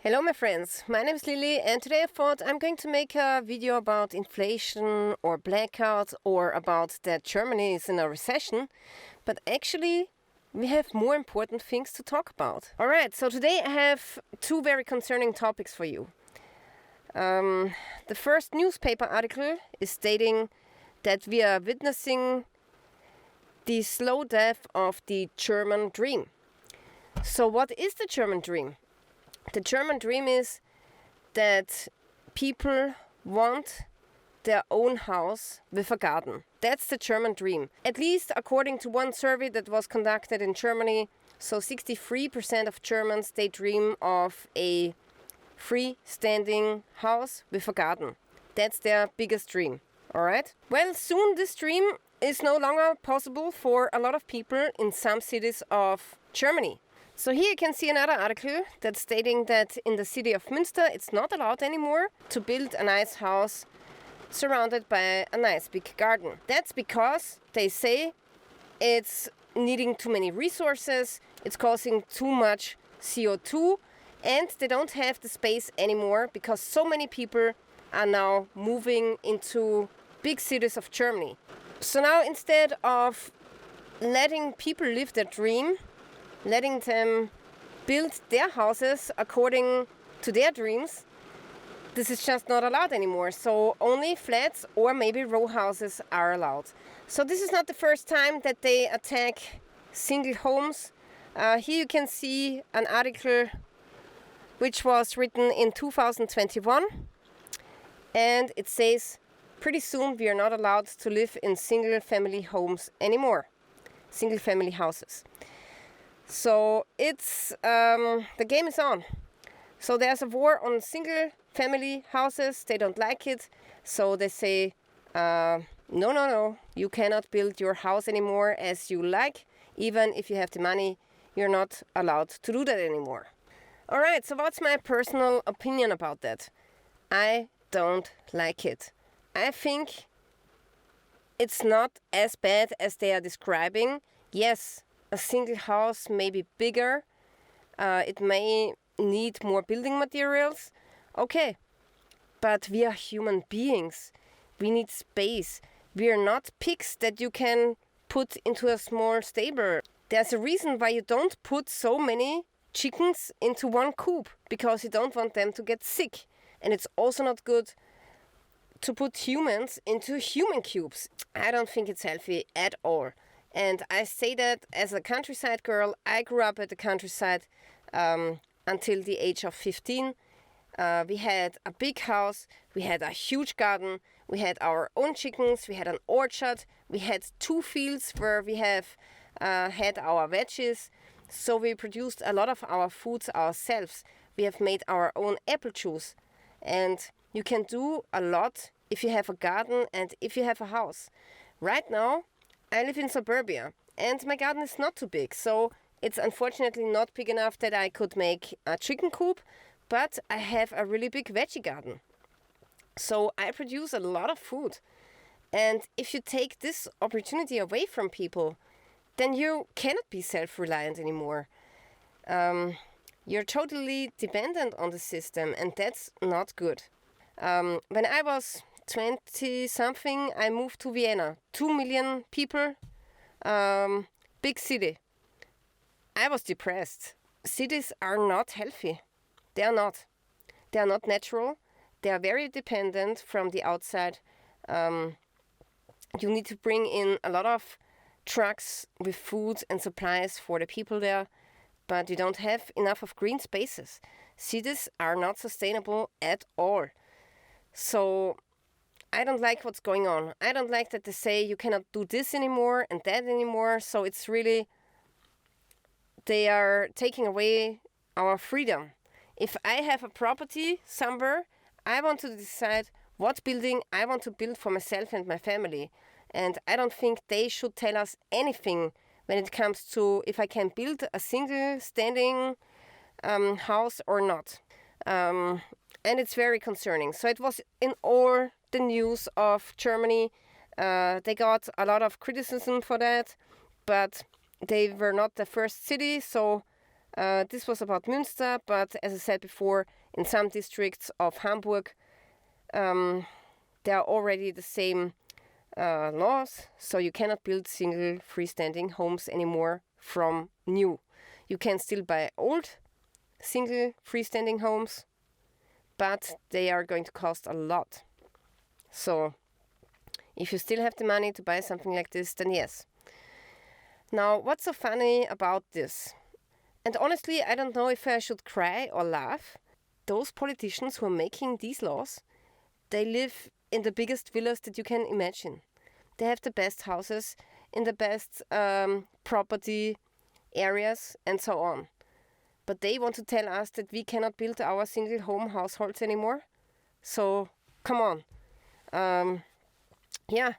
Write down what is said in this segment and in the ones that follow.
Hello my friends, my name is Lilly and today I thought I'm going to make a video about inflation or blackout or about that Germany is in a recession, but actually we have more important things to talk about. Alright, so today I have two very concerning topics for you. The first newspaper article is stating that we are witnessing the slow death of the German dream. So what is the German dream? The German dream is that people want their own house with a garden. That's the German dream. At least according to one survey that was conducted in Germany, so 63% of Germans, they dream of a freestanding house with a garden. That's their biggest dream, alright? Well, soon this dream is no longer possible for a lot of people in some cities of Germany. So here you can see another article that's stating that in the city of Münster it's not allowed anymore to build a nice house surrounded by a nice big garden. That's because they say it's needing too many resources, it's causing too much CO2, and they don't have the space anymore because so many people are now moving into big cities of Germany. So now instead of letting people live their dream, letting them build their houses according to their dreams, this is just not allowed anymore. So only flats or maybe row houses are allowed. So this is not the first time that they attack single homes. Here you can see an article which was written in 2021, and it says pretty soon we are not allowed to live in single family homes anymore, single family houses. So it's the game is on. So there's a war on single family houses. They don't like it. So they say, no, you cannot build your house anymore as you like. Even if you have the money, you're not allowed to do that anymore. All right, so what's my personal opinion about that? I don't like it. I think it's not as bad as they are describing. Yes, a single house may be bigger, it may need more building materials, okay, but we are human beings, we need space, we are not pigs that you can put into a small stable. There's a reason why you don't put so many chickens into one coop, because you don't want them to get sick, and it's also not good to put humans into human cubes. I don't think it's healthy at all. And I say that as a countryside girl. I grew up at the countryside until the age of 15. We had a big house, we had a huge garden, we had our own chickens, we had an orchard, we had 2 fields where we have had our veggies. So we produced a lot of our foods ourselves. We have made our own apple juice. And you can do a lot if you have a garden and if you have a house. Right now, I live in suburbia and my garden is not too big, so it's unfortunately not big enough that I could make a chicken coop, but I have a really big veggie garden. So I produce a lot of food. And if you take this opportunity away from people, then you cannot be self-reliant anymore. You're totally dependent on the system, and that's not good. When I was 20-something, I moved to Vienna. 2 million people, big city. I was depressed. Cities are not healthy. They are not. They are not natural. They are very dependent from the outside. You need to bring in a lot of trucks with food and supplies for the people there, but you don't have enough of green spaces. Cities are not sustainable at all. So I don't like what's going on. I don't like that they say you cannot do this anymore and that anymore. So it's really, they are taking away our freedom. If I have a property somewhere, I want to decide what building I want to build for myself and my family. And I don't think they should tell us anything when it comes to if I can build a single standing house or not. And it's very concerning. So it was in all the news of Germany. They got a lot of criticism for that, but they were not the first city, so This was about Münster, but as I said before, in some districts of Hamburg, there are already the same laws, so you cannot build single freestanding homes anymore from new. You can still buy old single freestanding homes, but they are going to cost a lot. So if you still have the money to buy something like this, then yes. Now, what's so funny about this? And honestly, I don't know if I should cry or laugh. Those politicians who are making these laws, they live in the biggest villas that you can imagine. They have the best houses in the best property areas and so on. But they want to tell us that we cannot build our single home households anymore. So, come on. Yeah,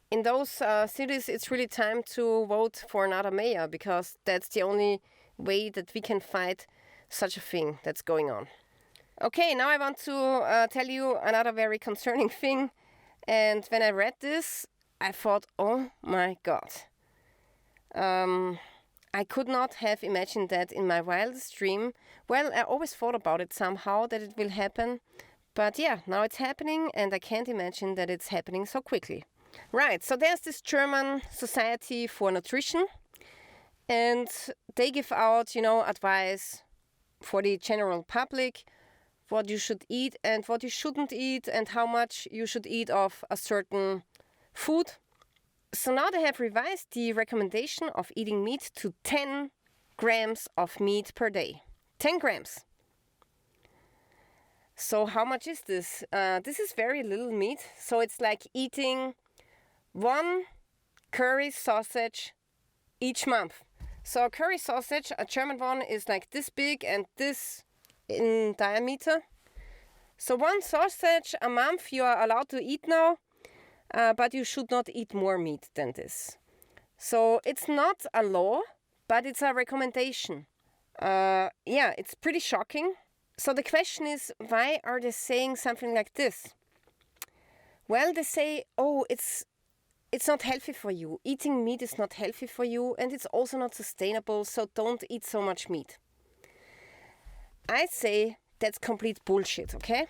in those cities, it's really time to vote for another mayor, because that's the only way that we can fight such a thing that's going on. Okay, now I want to tell you another very concerning thing. And when I read this, I thought, oh my God. I could not have imagined that in my wildest dream. Well, I always thought about it somehow, that it will happen. But yeah, now it's happening, and I can't imagine that it's happening so quickly. Right, so there's this German Society for Nutrition, and they give out, advice for the general public, what you should eat and what you shouldn't eat, and how much you should eat of a certain food. So now they have revised the recommendation of eating meat to 10 grams of meat per day. 10 grams. So how much is this? This is very little meat. So it's like eating 1 curry sausage each month. So a curry sausage, a German one, is like this big and this in diameter. So 1 sausage a month you are allowed to eat now, but you should not eat more meat than this. So it's not a law, but it's a recommendation. Yeah, it's pretty shocking. So the question is, why are they saying something like this? Well, they say, oh, it's not healthy for you. Eating meat is not healthy for you, and it's also not sustainable, so don't eat so much meat. I say that's complete bullshit, okay?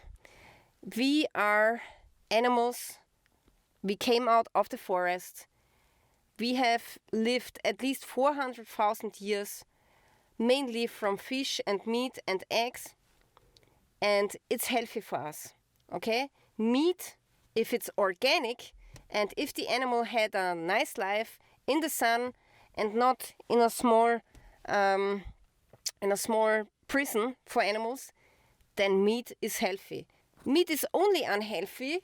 We are animals. We came out of the forest. We have lived at least 400,000 years, mainly from fish and meat and eggs, and it's healthy for us, okay? Meat, if it's organic, and if the animal had a nice life in the sun and not in a small prison for animals, then meat is healthy. Meat is only unhealthy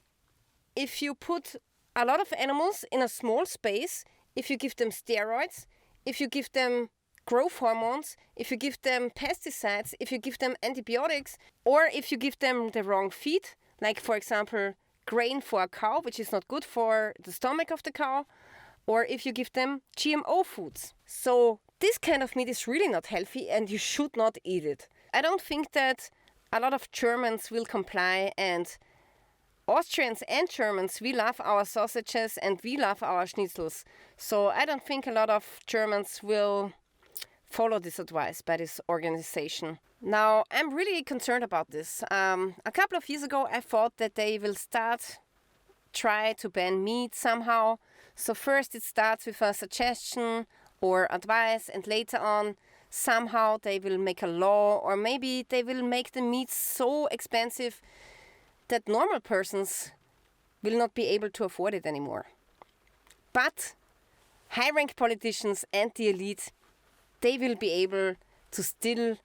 if you put a lot of animals in a small space, if you give them steroids, if you give them growth hormones, if you give them pesticides, if you give them antibiotics, or if you give them the wrong feed, like for example, grain for a cow, which is not good for the stomach of the cow, or if you give them GMO foods. So this kind of meat is really not healthy, and you should not eat it. I don't think that a lot of Germans will comply, and Austrians and Germans, we love our sausages and we love our schnitzels. So I don't think a lot of Germans will follow this advice by this organization. Now, I'm really concerned about this. A couple of years ago, I thought that they will try to ban meat somehow. So first it starts with a suggestion or advice, and later on, somehow they will make a law, or maybe they will make the meat so expensive that normal persons will not be able to afford it anymore. But high-rank politicians and the elite, they will be able to still,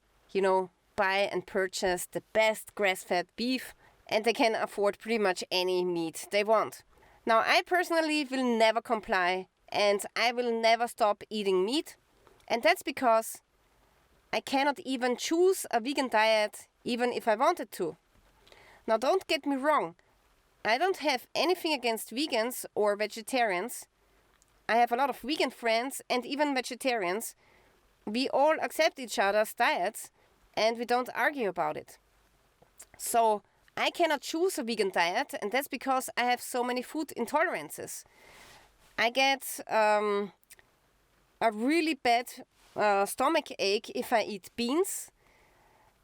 buy and purchase the best grass-fed beef, and they can afford pretty much any meat they want. Now, I personally will never comply, and I will never stop eating meat, and that's because I cannot even choose a vegan diet even if I wanted to. Now, don't get me wrong. I don't have anything against vegans or vegetarians. I have a lot of vegan friends and even vegetarians. We all accept each other's diets and we don't argue about it. So I cannot choose a vegan diet, and that's because I have so many food intolerances. I get a really bad stomach ache if I eat beans.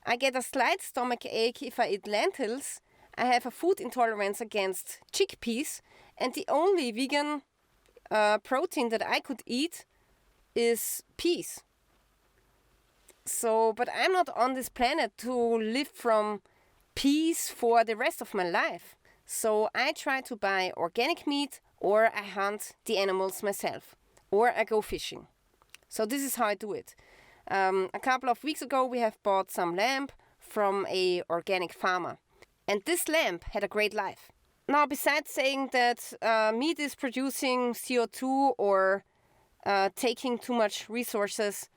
I get a slight stomach ache if I eat lentils. I have a food intolerance against chickpeas. And the only vegan protein that I could eat is peas. So, but I'm not on this planet to live from peas for the rest of my life. So I try to buy organic meat, or I hunt the animals myself, or I go fishing. So this is how I do it. A couple of weeks ago we have bought some lamb from a organic farmer. And this lamb had a great life. Now, besides saying that meat is producing CO2 or taking too much resources,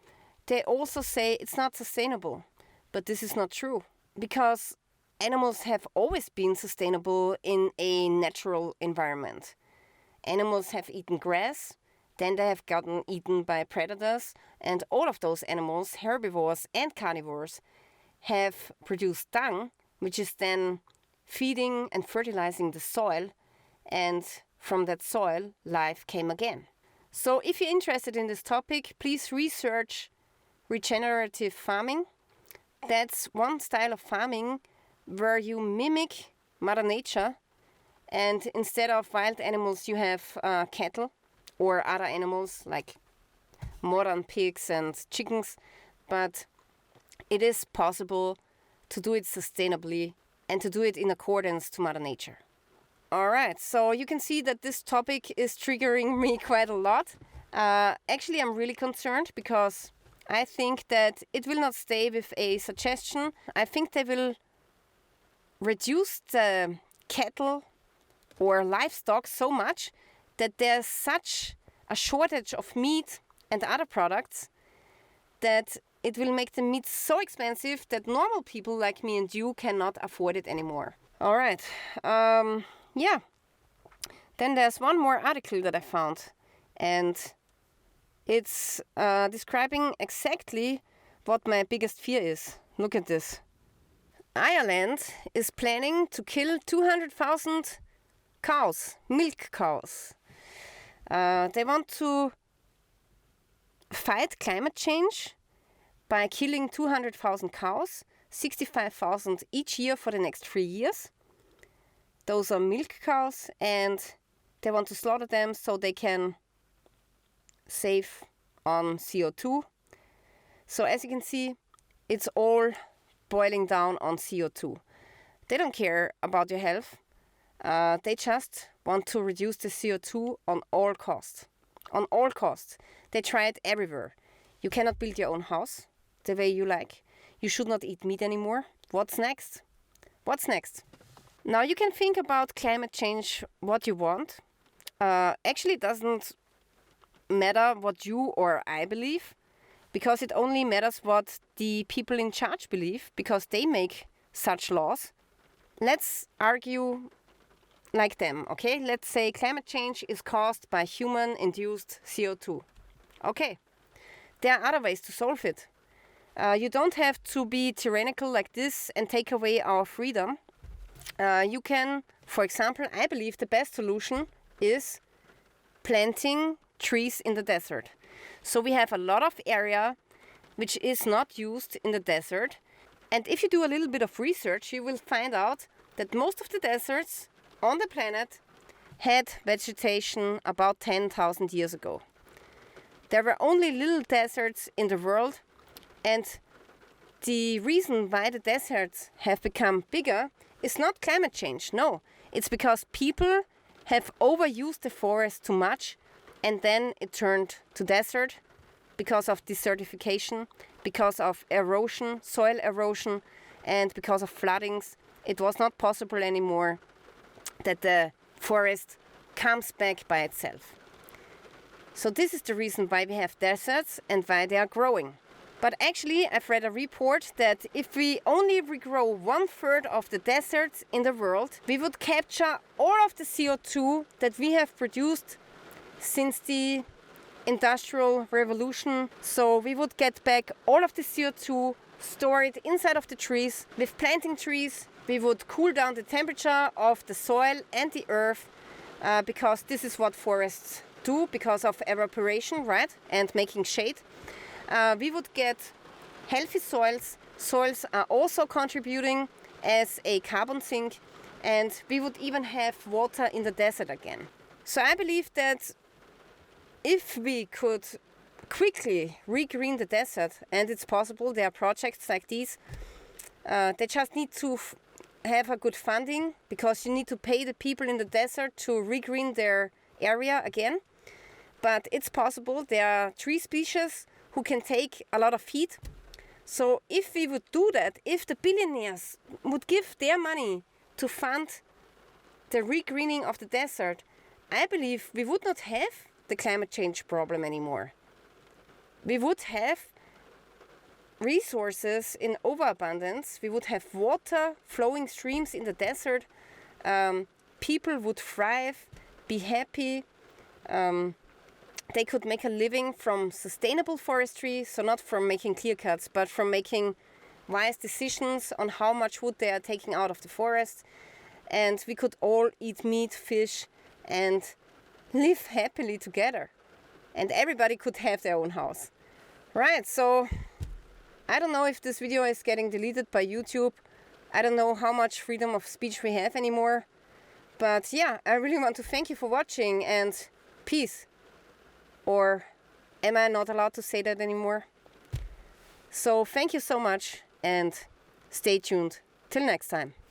they also say it's not sustainable. But this is not true, because animals have always been sustainable in a natural environment. Animals have eaten grass, then they have gotten eaten by predators, and all of those animals, herbivores and carnivores, have produced dung, which is then feeding and fertilizing the soil, and from that soil, life came again. So if you're interested in this topic, please research regenerative farming. That's one style of farming where you mimic Mother Nature, and instead of wild animals you have cattle or other animals like modern pigs and chickens, but it is possible to do it sustainably and to do it in accordance to Mother Nature. Alright, so you can see that this topic is triggering me quite a lot. Actually, I'm really concerned because I think that it will not stay with a suggestion. I think they will reduce the cattle or livestock so much that there's such a shortage of meat and other products that it will make the meat so expensive that normal people like me and you cannot afford it anymore. All right. Yeah. Then there's one more article that I found, and it's describing exactly what my biggest fear is. Look at this. Ireland is planning to kill 200,000 cows, milk cows. They want to fight climate change by killing 200,000 cows, 65,000 each year for the next 3 years. Those are milk cows, and they want to slaughter them so they can save on CO2. So as you can see, it's all boiling down on CO2. They don't care about your health. They just want to reduce the CO2 on all costs. On all costs. They try it everywhere. You cannot build your own house the way you like. You should not eat meat anymore. What's next? What's next? Now you can think about climate change what you want. Actually, it doesn't matter what you or I believe, because it only matters what the people in charge believe, because they make such laws. Let's argue like them, okay? Let's say climate change is caused by human-induced CO2. Okay, there are other ways to solve it. You don't have to be tyrannical like this and take away our freedom. You can, for example, I believe the best solution is planting trees in the desert. So we have a lot of area which is not used in the desert. And if you do a little bit of research, you will find out that most of the deserts on the planet had vegetation about 10,000 years ago. There were only little deserts in the world, and the reason why the deserts have become bigger is not climate change, no. It's because people have overused the forest too much, and then it turned to desert because of desertification, because of erosion, soil erosion, and because of floodings. It was not possible anymore that the forest comes back by itself. So this is the reason why we have deserts and why they are growing. But actually, I've read a report that if we only regrow 1/3 of the deserts in the world, we would capture all of the CO2 that we have produced since the Industrial Revolution. So we would get back all of the CO2, store it inside of the trees. With planting trees, we would cool down the temperature of the soil and the earth, because this is what forests do because of evaporation, right? And making shade. we would get healthy soils. Soils are also contributing as a carbon sink, and we would even have water in the desert again. So I believe that if we could quickly regreen the desert, and it's possible, there are projects like these, they just need to have a good funding, because you need to pay the people in the desert to regreen their area again. But it's possible. There are tree species who can take a lot of heat. So if we would do that, if the billionaires would give their money to fund the regreening of the desert, I believe we would not have the climate change problem anymore. We would have resources in overabundance. We would have water, flowing streams in the desert. People would thrive, be happy. They could make a living from sustainable forestry, so not from making clear cuts, but from making wise decisions on how much wood they are taking out of the forest. And we could all eat meat, fish, and live happily together. And everybody could have their own house. Right, so I don't know if this video is getting deleted by YouTube. I don't know how much freedom of speech we have anymore. But yeah, I really want to thank you for watching, and peace. Or am I not allowed to say that anymore? So thank you so much, and stay tuned. Till next time.